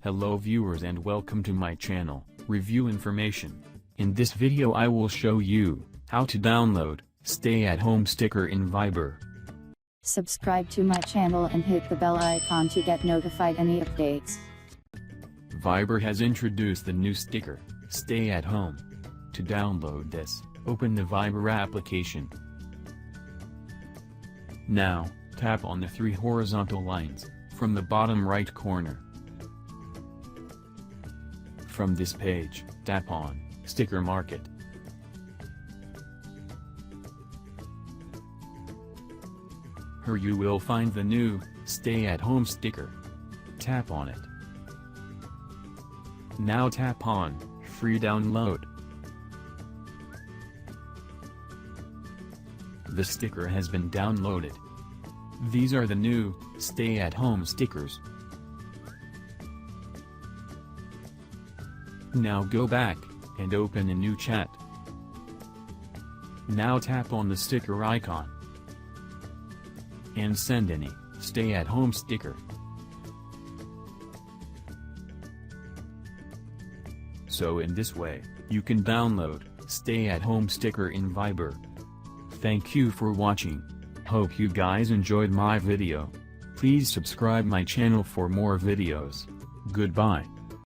Hello viewers and welcome to my channel, Review Information. In this video I will show you how to download stay-at-home sticker in Viber. Subscribe to my channel and hit the bell icon to get notified any updates. Viber has introduced the new sticker, Stay at Home. To download this, open the Viber application. Now, tap on the three horizontal lines from the bottom right corner. From this page, tap on Sticker Market. Here you will find the new stay-at-home sticker. Tap on it. Now tap on Free Download. The sticker has been downloaded. These are the new stay-at-home stickers. Now go back and open a new chat. Now tap on the sticker icon and send any stay-at-home sticker. So in this way, you can download stay-at-home sticker in Viber. Thank you for watching. Hope you guys enjoyed my video. Please subscribe my channel for more videos. Goodbye.